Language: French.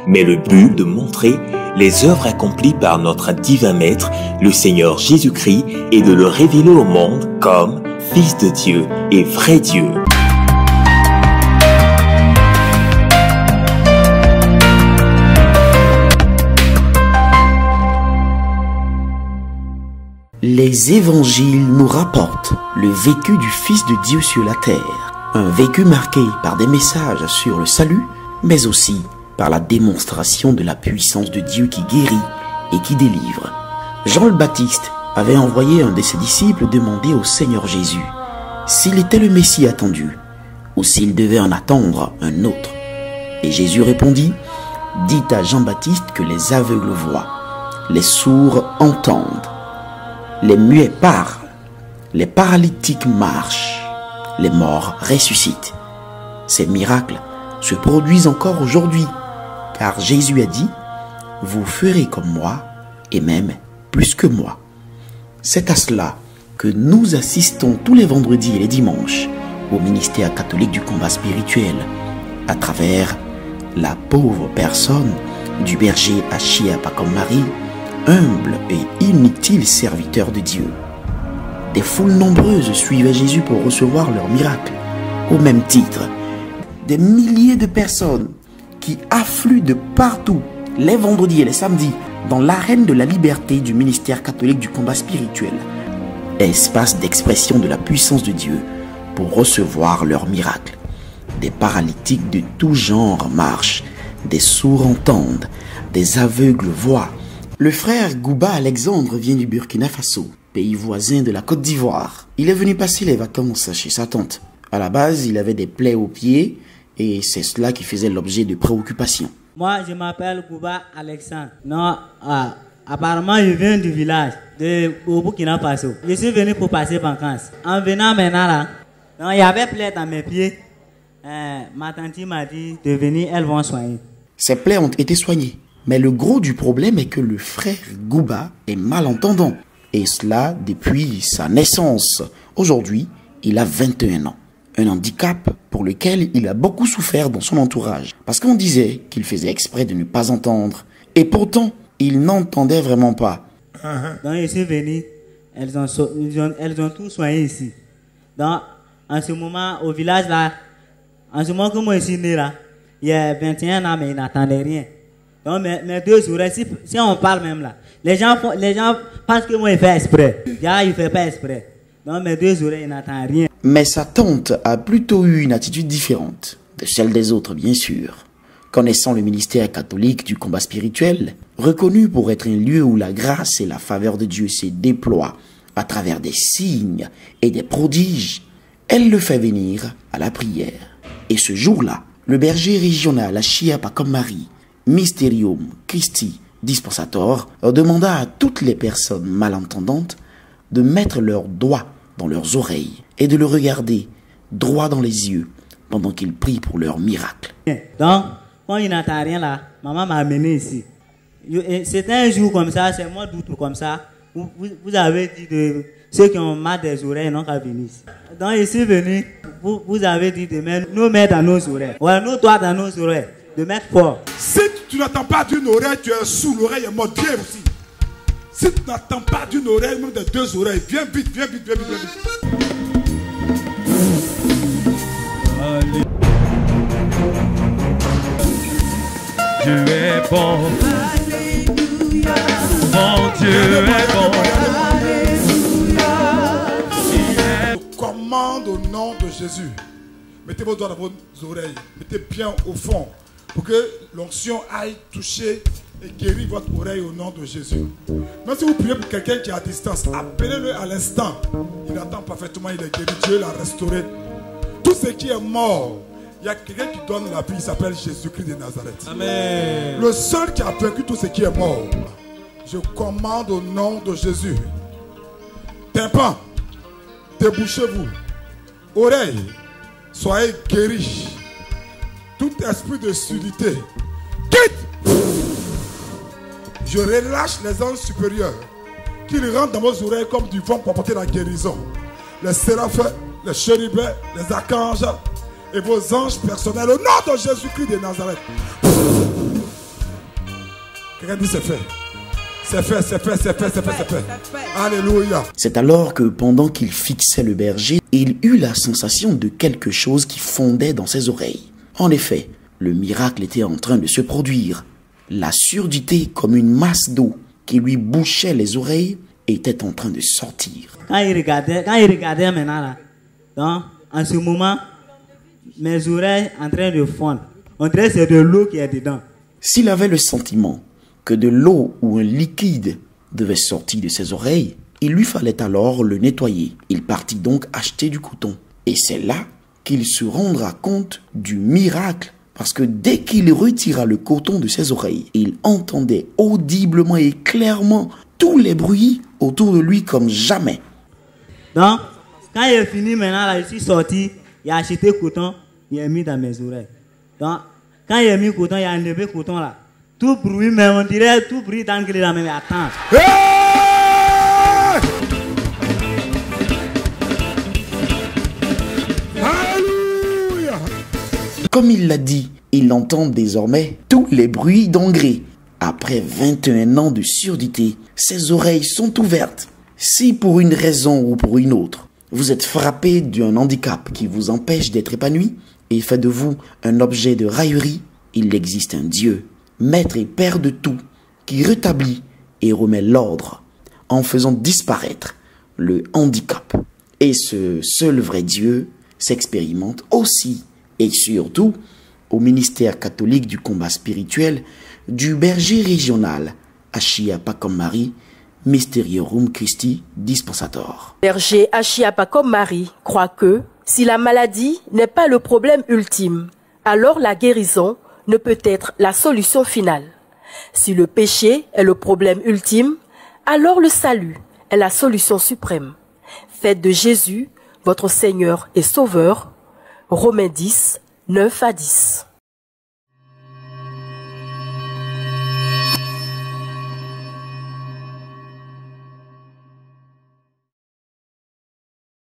mais le but de montrer les œuvres accomplies par notre divin Maître, le Seigneur Jésus-Christ, et de le révéler au monde comme Fils de Dieu et vrai Dieu. Les évangiles nous rapportent le vécu du Fils de Dieu sur la terre, un vécu marqué par des messages sur le salut, mais aussi par la démonstration de la puissance de Dieu qui guérit et qui délivre. Jean le Baptiste avait envoyé un de ses disciples demander au Seigneur Jésus s'il était le Messie attendu ou s'il devait en attendre un autre. Et Jésus répondit: « Dites à Jean-Baptiste que les aveugles voient, les sourds entendent, les muets parlent, les paralytiques marchent, les morts ressuscitent. » Ces miracles se produisent encore aujourd'hui, car Jésus a dit: « Vous ferez comme moi, et même plus que moi. » C'est à cela que nous assistons tous les vendredis et les dimanches au ministère catholique du combat spirituel, à travers la pauvre personne du berger Achia Pacom-Marie, humble et inutile serviteur de Dieu. Des foules nombreuses suivaient Jésus pour recevoir leurs miracles. Au même titre, des milliers de personnes qui affluent de partout, les vendredis et les samedis, dans l'arène de la liberté du ministère catholique du combat spirituel, espace d'expression de la puissance de Dieu pour recevoir leurs miracles. Des paralytiques de tout genre marchent, des sourds entendent, des aveugles voient. Le frère Gouba Alexandre vient du Burkina Faso, pays voisin de la Côte d'Ivoire. Il est venu passer les vacances chez sa tante. À la base, il avait des plaies aux pieds et c'est cela qui faisait l'objet de préoccupations. Moi, je m'appelle Gouba Alexandre. Non, apparemment, je viens du village de Burkina Faso. Je suis venu pour passer vacances. En venant maintenant là, il y avait plaies dans mes pieds. Ma tante m'a dit de venir, elles vont soigner. Ces plaies ont été soignées. Mais le gros du problème est que le frère Gouba est malentendant. Et cela depuis sa naissance. Aujourd'hui, il a 21 ans. Un handicap pour lequel il a beaucoup souffert dans son entourage. Parce qu'on disait qu'il faisait exprès de ne pas entendre. Et pourtant, il n'entendait vraiment pas. Donc je suis venu, elles ont tout soigné ici. Donc en ce moment, au village là, en ce moment que moi je suis né là, il y a 21 ans, mais il n'attendait rien. Donc mes deux oreilles, si on parle même là, les gens pensent que moi il fait exprès. Il ne fait pas exprès. Donc mes deux oreilles n'entendent rien. Mais sa tante a plutôt eu une attitude différente de celle des autres, bien sûr. Connaissant le ministère catholique du combat spirituel, reconnu pour être un lieu où la grâce et la faveur de Dieu se déploient à travers des signes et des prodiges, elle le fait venir à la prière. Et ce jour-là, le berger régional Achia Pacom-Marie, Mysterium Christi Dispensator, demanda à toutes les personnes malentendantes de mettre leurs doigts dans leurs oreilles et de le regarder droit dans les yeux pendant qu'ils prient pour leur miracle. Donc, quand il n'entend rien là, maman m'a amené ici. C'était un jour comme ça, c'est un mois d'août comme ça. Vous avez dit de ceux qui ont mal des oreilles n'ont qu'à venir ici. Donc, je suis venu, vous avez dit de mettre nos mains dans nos oreilles. Ouais, nos doigts dans nos oreilles, de mettre fort. Si tu n'entends pas d'une oreille, tu es sous l'oreille et morte, viens aussi. Si tu n'entends pas d'une oreille, même des deux oreilles, viens vite, viens vite, viens vite, viens vite. Dieu est bon. Alléluia. Mon Dieu est bon. Alléluia. Je commande au nom de Jésus. Mettez vos doigts dans vos oreilles. Mettez bien au fond pour que l'onction aille toucher et guérir votre oreille au nom de Jésus. Même si vous priez pour quelqu'un qui est à distance, appelez-le à l'instant. Il entend parfaitement, il est guéri. Dieu l'a restauré. Tout ce qui est mort, il y a quelqu'un qui donne la vie, il s'appelle Jésus-Christ de Nazareth. Amen. Le seul qui a vaincu tout ce qui est mort. Je commande au nom de Jésus. Tympan, débouchez-vous. Oreille, soyez guéris. Tout esprit de surdité, quitte. Je relâche les anges supérieurs qui rentrent dans vos oreilles comme du vent pour apporter la guérison. Les séraphins, les chérubins, les archanges et vos anges personnels au nom de Jésus-Christ de Nazareth. Quelqu'un dit c'est fait. C'est fait, c'est fait, c'est fait, c'est fait, c'est fait. Alléluia. C'est alors que pendant qu'il fixait le berger, il eut la sensation de quelque chose qui fondait dans ses oreilles. En effet, le miracle était en train de se produire. La surdité, comme une masse d'eau qui lui bouchait les oreilles, était en train de sortir. Quand il regardait maintenant là, donc en ce moment, mes oreilles en train de fondre. On dirait que c'est de l'eau qui est dedans. S'il avait le sentiment que de l'eau ou un liquide devait sortir de ses oreilles, il lui fallait alors le nettoyer. Il partit donc acheter du coton. Et c'est là qu'il se rendra compte du miracle, parce que dès qu'il retira le coton de ses oreilles, il entendait audiblement et clairement tous les bruits autour de lui comme jamais. Donc, quand il est fini maintenant, là, je suis sorti, il a acheté le coton, il a mis dans mes oreilles. Donc, quand il a mis le coton, il a enlevé le coton là. Tout bruit, mais on dirait tout bruit d'anglais là, mais attends. Hey! Alléluia! Comme il l'a dit, il entend désormais tous les bruits d'engrais. Après 21 ans de surdité, ses oreilles sont ouvertes. Si pour une raison ou pour une autre, vous êtes frappé d'un handicap qui vous empêche d'être épanoui et fait de vous un objet de raillerie, il existe un Dieu, Maître et Père de tout, qui rétablit et remet l'ordre en faisant disparaître le handicap. Et ce seul vrai Dieu s'expérimente aussi et surtout au ministère catholique du combat spirituel du berger régional Achiapacommari, Mysteriorum Christi Dispensator. Berger Achiapacommari croit que si la maladie n'est pas le problème ultime, alors la guérison ne peut être la solution finale. Si le péché est le problème ultime, alors le salut est la solution suprême. Faites de Jésus votre Seigneur et Sauveur. Romains 10, 9 à 10.